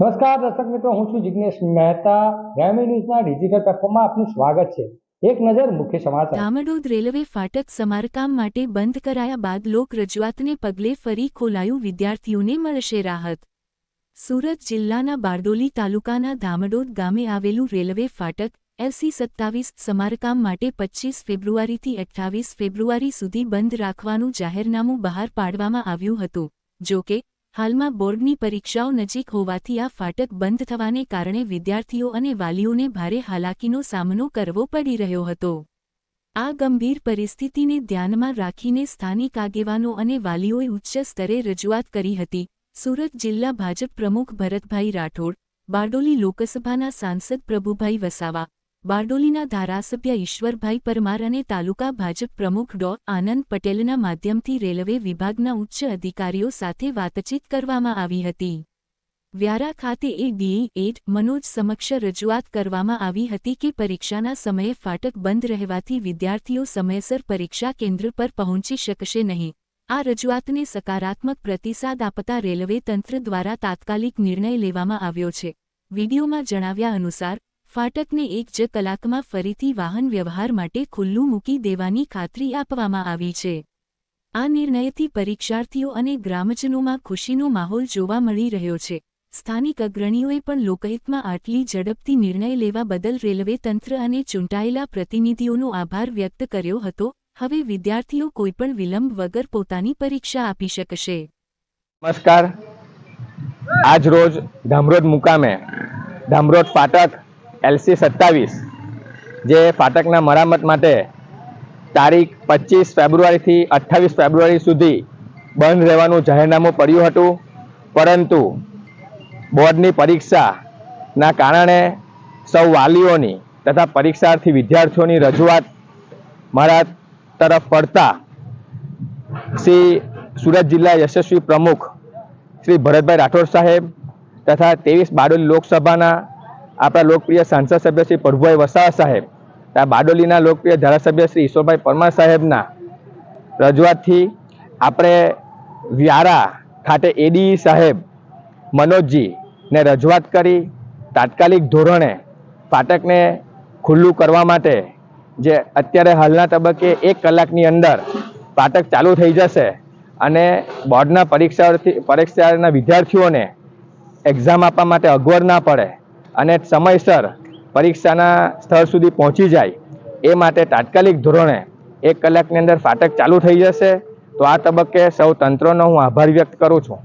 નમસ્કાર દર્શક મિત્રો, હું છું જિગ્નેશ મહેતા। ગ્રામી ન્યૂઝના ડિજિટલ પ્લેટફોર્મમાં આપનું સ્વાગત છે। એક નજર મુખ્ય સમાચાર। ધામડોદ રેલવે ફાટક સમારકામ માટે બંધ કરાયા બાદ લોક રજૂઆતને પગલે ફરી ખોલાયું, વિદ્યાર્થીઓને મળશે રાહત। સુરત જિલ્લાના બારડોલી તાલુકાના ધામડોદ ગામે આવેલું રેલવે ફાટક LC27 સમારકામ માટે 25 ફેબ્રુઆરીથી 28 ફેબ્રુઆરી સુધી બંધ રાખવાનું જાહેરનામું બહાર પાડવામાં આવ્યું હતું। જો કે હાલમાં બોર્ડની પરીક્ષાઓ નજીક હોવાથી આ ફાટક બંધ થવાને કારણે વિદ્યાર્થીઓ અને વાલીઓને ભારે હાલાકીનો સામનો કરવો પડી રહ્યો હતો। આ ગંભીર પરિસ્થિતિને ધ્યાનમાં રાખીને સ્થાનિક આગેવાનો અને વાલીઓએ ઉચ્ચ સ્તરે રજૂઆત કરી હતી। સુરત જિલ્લા ભાજપ પ્રમુખ ભરતભાઈ રાઠોડ, બારડોલી લોકસભાના સાંસદ પ્રભુભાઈ વસાવા, બારડોલીના ધારાસભ્ય ઈશ્વરભાઈ પરમાર અને તાલુકા ભાજપ પ્રમુખ ડો. આનંદ પટેલના માધ્યમથી રેલવે વિભાગના ઉચ્ચ અધિકારીઓ સાથે વાતચીત કરવામાં આવી હતી। વ્યારા ખાતે AD8 મનોજ સમક્ષ રજૂઆત કરવામાં આવી હતી કે પરીક્ષાના સમયે ફાટક બંધ રહેવાથી વિદ્યાર્થીઓ સમયસર પરીક્ષા કેન્દ્ર પર પહોંચી શકશે નહીં। આ રજૂઆતને સકારાત્મક પ્રતિસાદ આપતા રેલવે તંત્ર દ્વારા તાત્કાલિક નિર્ણય લેવામાં આવ્યો છે। વિડીયોમાં જણાવ્યા અનુસાર ફાટકને 1 જ કલાકમાં ફરીથી વાહન વ્યવહાર માટે ખુલ્લું મૂકી દેવાની ખાતરી આપવામાં આવી છે। આ નિર્ણયથી પરીક્ષાર્થીઓ અને ગ્રામજનોમાં ખુશીનો માહોલ જોવા મળી રહ્યો છે। સ્થાનિક અગ્રણીઓએ પણ લોકહિતમાં આટલી ઝડપથી નિર્ણય લેવા બદલ રેલવે તંત્ર અને ચૂંટાયેલા પ્રતિનિધિઓનો આભાર વ્યક્ત કર્યો હતો। હવે વિદ્યાર્થીઓ કોઈપણ વિલંબ વગર પોતાની પરીક્ષા આપી શકશે। નમસ્કાર। આજ રોજ ધામરોડ મુકામે ધામરોડ ફાટક LC27 જે ફાટકના મરામત માટે તારીખ 25 ફેબ્રુઆરીથી 28 ફેબ્રુઆરી સુધી બંધ રહેવાનું જાહેરનામું પડ્યું હતું, પરંતુ બોર્ડની પરીક્ષાના કારણે સૌ વાલીઓની તથા પરીક્ષાર્થી વિદ્યાર્થીઓની રજૂઆત મારા તરફ પડતા શ્રી સુરત જિલ્લા યશસ્વી પ્રમુખ શ્રી ભરતભાઈ રાઠોડ સાહેબ તથા 23 બારડોલી લોકસભાના આપણા લોકપ્રિય સાંસદ સભ્ય શ્રી પ્રભુભાઈ વસાવા સાહેબ, બારડોલીના લોકપ્રિય ધારાસભ્ય શ્રી ઈશ્વરભાઈ પરમાર સાહેબના રજૂઆતથી આપણે વ્યારા ખાતે ADE સાહેબ મનોજજીને રજૂઆત કરી તાત્કાલિક ધોરણે ફાટકને ખુલ્લું કરવા માટે, જે અત્યારે હાલના તબક્કે 1 કલાકની અંદર ફાટક ચાલુ થઈ જશે અને બોર્ડના પરીક્ષાના વિદ્યાર્થીઓને એક્ઝામ આપવા માટે અગવડ ના પડે અને સમયસર પરીક્ષાના સ્થળ સુધી પહોંચી જાય એ માટે તાત્કાલિક ધોરણે 1 કલાકની અંદર ફાટક ચાલુ થઈ જશે। તો આ તબક્કે સૌ તંત્રનો હું આભાર વ્યક્ત કરું છું।